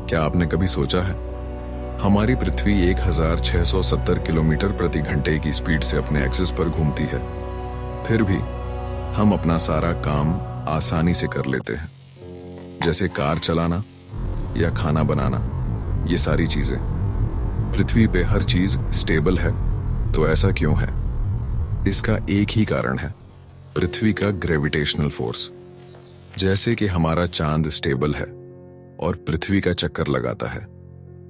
क्या आपने कभी सोचा है, हमारी पृथ्वी 1670 किलोमीटर प्रति घंटे की स्पीड से अपने एक्सिस पर घूमती है, फिर भी हम अपना सारा काम आसानी से कर लेते हैं, जैसे कार चलाना या खाना बनाना। ये सारी चीजें, पृथ्वी पे हर चीज स्टेबल है, तो ऐसा क्यों है? इसका एक ही कारण है, पृथ्वी का ग्रेविटेशनल फोर्स। जैसे कि हमारा चांद स्टेबल है और पृथ्वी का चक्कर लगाता है,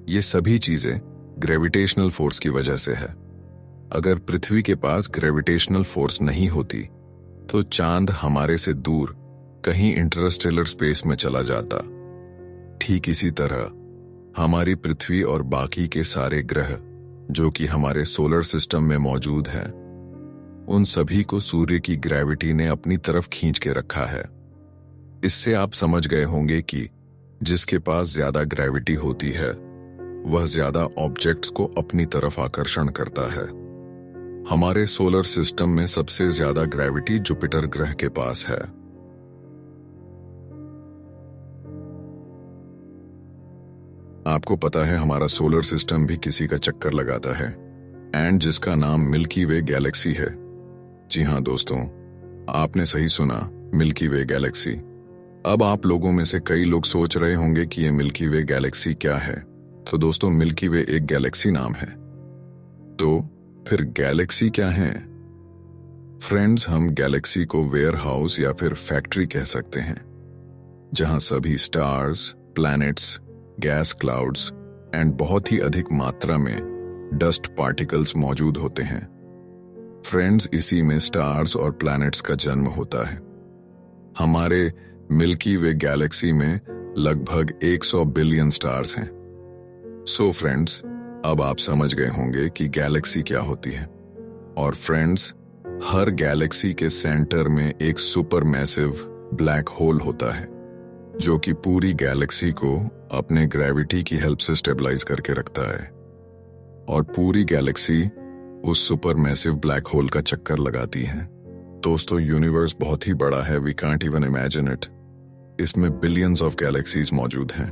ये सभी चीजें ग्रेविटेशनल फोर्स की वजह से है। अगर पृथ्वी के पास ग्रेविटेशनल फोर्स नहीं होती तो चांद हमारे से दूर कहीं इंटरस्टेलर स्पेस में चला जाता। ठीक इसी तरह हमारी पृथ्वी और बाकी के सारे ग्रह जो कि हमारे सोलर सिस्टम में मौजूद हैं, उन सभी को सूर्य की ग्रेविटी ने अपनी तरफ खींच के रखा है। इससे आप समझ गए होंगे कि जिसके पास ज्यादा ग्रेविटी होती है वह ज्यादा ऑब्जेक्ट्स को अपनी तरफ आकर्षण करता है। हमारे सोलर सिस्टम में सबसे ज्यादा ग्रेविटी जुपिटर ग्रह के पास है। आपको पता है हमारा सोलर सिस्टम भी किसी का चक्कर लगाता है, एंड जिसका नाम मिल्की वे गैलेक्सी है। जी हाँ दोस्तों, आपने सही सुना, मिल्की वे गैलेक्सी। अब आप लोगों में से कई लोग सोच रहे होंगे कि ये मिल्की वे गैलेक्सी क्या है। तो दोस्तों, मिल्की वे एक गैलेक्सी नाम है। तो फिर गैलेक्सी क्या है? फ्रेंड्स, हम गैलेक्सी को वेयर हाउस या फिर फैक्ट्री कह सकते हैं, जहां सभी stars, planets, gas clouds and बहुत ही अधिक मात्रा में डस्ट पार्टिकल्स मौजूद होते हैं। फ्रेंड्स, इसी में स्टार्स और प्लैनेट्स का जन्म होता है। हमारे मिल्की वे गैलेक्सी में लगभग 100 बिलियन स्टार्स हैं। सो फ्रेंड्स, अब आप समझ गए होंगे कि गैलेक्सी क्या होती है। और फ्रेंड्स, हर गैलेक्सी के सेंटर में एक सुपर मैसिव ब्लैक होल होता है, जो कि पूरी गैलेक्सी को अपने ग्रेविटी की हेल्प से स्टेबलाइज करके रखता है। और पूरी गैलेक्सी उस सुपर मैसिव ब्लैक होल का चक्कर लगाती है। दोस्तों, यूनिवर्स बहुत ही बड़ा है, we can't even imagine it. इसमें बिलियंस ऑफ गैलेक्सीज मौजूद हैं।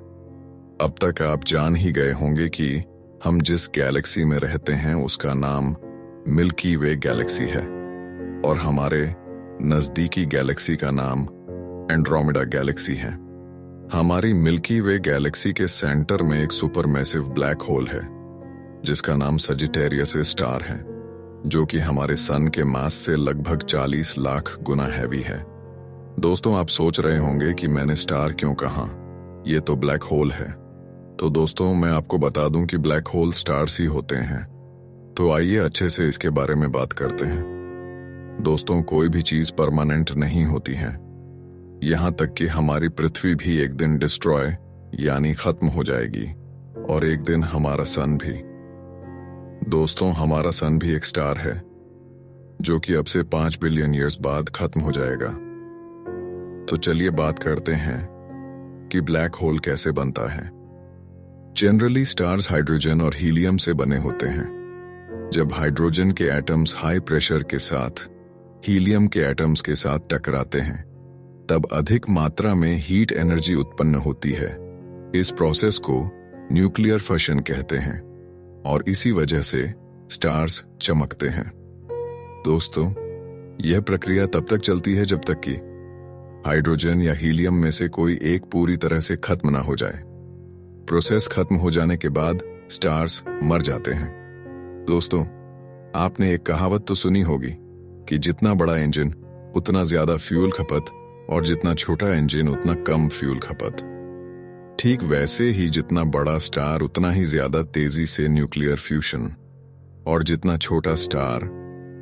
अब तक आप जान ही गए होंगे कि हम जिस गैलेक्सी में रहते हैं उसका नाम मिल्की वे गैलेक्सी है, और हमारे नजदीकी गैलेक्सी का नाम एंड्रोमेडा गैलेक्सी है। हमारी मिल्की वे गैलेक्सी के सेंटर में एक सुपर मैसिव ब्लैक होल है, जिसका नाम सजिटेरियस स्टार है, जो कि हमारे सन के मास से लगभग 40 लाख गुना हैवी है। दोस्तों, आप सोच रहे होंगे कि मैंने स्टार क्यों कहा, ये तो ब्लैक होल है। तो दोस्तों, मैं आपको बता दूं कि ब्लैक होल स्टार्स ही होते हैं। तो आइए अच्छे से इसके बारे में बात करते हैं। दोस्तों, कोई भी चीज परमानेंट नहीं होती है, यहां तक कि हमारी पृथ्वी भी एक दिन डिस्ट्रॉय यानी खत्म हो जाएगी, और एक दिन हमारा सन भी। दोस्तों, हमारा सन भी एक स्टार है, जो कि अब से 5 बिलियन ईयर्स बाद खत्म हो जाएगा। तो चलिए बात करते हैं कि ब्लैक होल कैसे बनता है। जनरली स्टार्स हाइड्रोजन और हीलियम से बने होते हैं। जब हाइड्रोजन के एटम्स हाई प्रेशर के साथ हीलियम के एटम्स के साथ टकराते हैं, तब अधिक मात्रा में हीट एनर्जी उत्पन्न होती है। इस प्रोसेस को न्यूक्लियर फशन कहते हैं, और इसी वजह से स्टार्स चमकते हैं। दोस्तों, यह प्रक्रिया तब तक चलती है जब तक कि हाइड्रोजन या हीलियम में से कोई एक पूरी तरह से खत्म ना हो जाए। प्रोसेस खत्म हो जाने के बाद स्टार्स मर जाते हैं। दोस्तों, आपने एक कहावत तो सुनी होगी कि जितना बड़ा इंजन उतना ज्यादा फ्यूल खपत, और जितना छोटा इंजन उतना कम फ्यूल खपत। ठीक वैसे ही जितना बड़ा स्टार उतना ही ज्यादा तेजी से न्यूक्लियर फ्यूशन, और जितना छोटा स्टार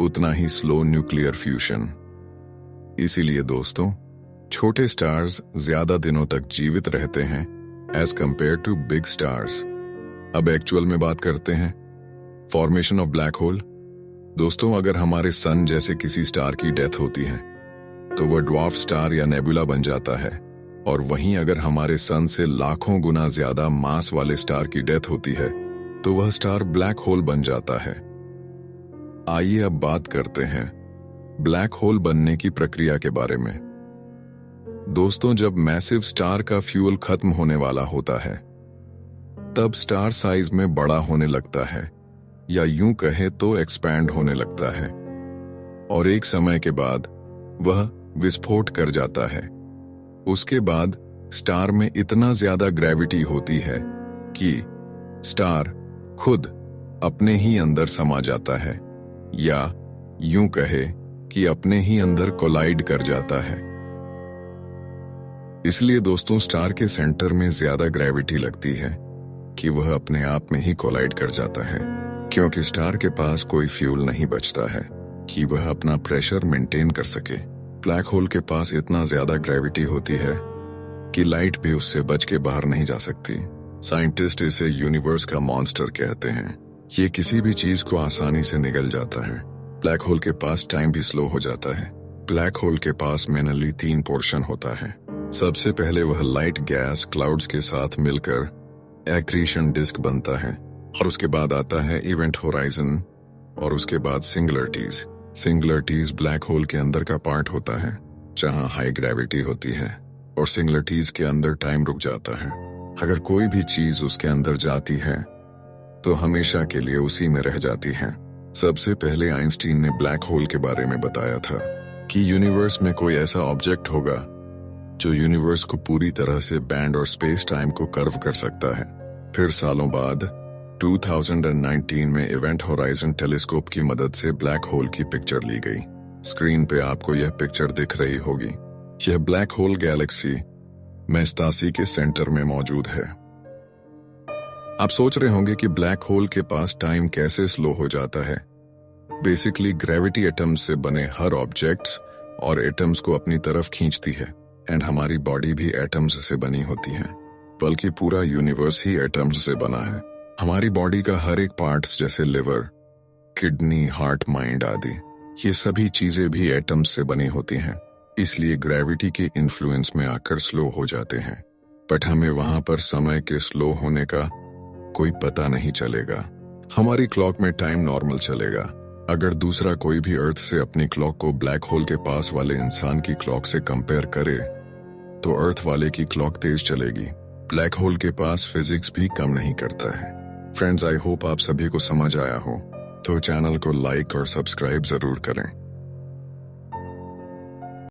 उतना ही स्लो न्यूक्लियर फ्यूशन। इसीलिए दोस्तों, छोटे स्टार्स ज्यादा दिनों तक जीवित रहते हैं as compare to big stars. अब एक्चुअल में बात करते हैं फॉर्मेशन ऑफ ब्लैक होल। दोस्तों, अगर हमारे सन जैसे किसी स्टार की डेथ होती है तो वह ड्वार्फ स्टार या नेबुला बन जाता है, और वहीं अगर हमारे सन से लाखों गुना ज्यादा मास वाले स्टार की डेथ होती है तो वह स्टार ब्लैक होल बन जाता है। आइए अब बात करते हैं ब्लैक होल बनने की प्रक्रिया के बारे में। दोस्तों, जब मैसिव स्टार का फ्यूल खत्म होने वाला होता है तब स्टार साइज में बड़ा होने लगता है, या यूं कहे तो एक्सपैंड होने लगता है, और एक समय के बाद वह विस्फोट कर जाता है। उसके बाद स्टार में इतना ज्यादा ग्रेविटी होती है कि स्टार खुद अपने ही अंदर समा जाता है, या यूं कहे कि अपने ही अंदर कोलाइड कर जाता है। इसलिए दोस्तों, स्टार के सेंटर में ज्यादा ग्रेविटी लगती है कि वह अपने आप में ही कोलाइड कर जाता है, क्योंकि स्टार के पास कोई फ्यूल नहीं बचता है कि वह अपना प्रेशर मेंटेन कर सके। ब्लैक होल के पास इतना ज्यादा ग्रेविटी होती है कि लाइट भी उससे बच के बाहर नहीं जा सकती। साइंटिस्ट इसे यूनिवर्स का मॉन्स्टर कहते हैं। ये किसी भी चीज को आसानी से निगल जाता है। ब्लैक होल के पास टाइम भी स्लो हो जाता है। ब्लैक होल के पास मेनली 3 पोर्शन होता है। सबसे पहले वह लाइट गैस क्लाउड्स के साथ मिलकर एक्रीशन डिस्क बनता है, और उसके बाद आता है इवेंट होराइजन, और उसके बाद सिंगुलरिटीज। सिंगुलरिटीज ब्लैक होल के अंदर का पार्ट होता है जहां हाई ग्रेविटी होती है, और सिंगुलरिटीज के अंदर टाइम रुक जाता है। अगर कोई भी चीज उसके अंदर जाती है तो हमेशा के लिए उसी में रह जाती है। सबसे पहले आइंस्टीन ने ब्लैक होल के बारे में बताया था कि यूनिवर्स में कोई ऐसा ऑब्जेक्ट होगा जो यूनिवर्स को पूरी तरह से बैंड और स्पेस टाइम को कर्व कर सकता है। फिर सालों बाद 2019 में इवेंट होराइजन टेलीस्कोप की मदद से ब्लैक होल की पिक्चर ली गई। स्क्रीन पे आपको यह पिक्चर दिख रही होगी। यह ब्लैक होल गैलेक्सी मेस्तासी के सेंटर में मौजूद है। आप सोच रहे होंगे कि ब्लैक होल के पास टाइम कैसे स्लो हो जाता है। बेसिकली ग्रेविटी एटम्स से बने हर ऑब्जेक्ट्स और एटम्स को अपनी तरफ खींचती है, एंड हमारी बॉडी भी एटम्स से बनी होती है, बल्कि पूरा यूनिवर्स ही एटम्स से बना है। हमारी बॉडी का हर एक पार्ट्स जैसे लिवर, किडनी, हार्ट, माइंड आदि, ये सभी चीजें भी एटम्स से बनी होती हैं। इसलिए ग्रेविटी के इन्फ्लुएंस में आकर स्लो हो जाते हैं, बट हमें वहां पर समय के स्लो होने का कोई पता नहीं चलेगा। हमारी क्लॉक में टाइम नॉर्मल चलेगा। अगर दूसरा कोई भी अर्थ से अपनी क्लॉक को ब्लैक होल के पास वाले इंसान की क्लॉक से कंपेयर करे तो अर्थ वाले की क्लॉक तेज चलेगी। ब्लैक होल के पास फिजिक्स भी कम नहीं करता है। फ्रेंड्स, आई होप आप सभी को समझ आया हो, तो चैनल को लाइक और सब्सक्राइब जरूर करें।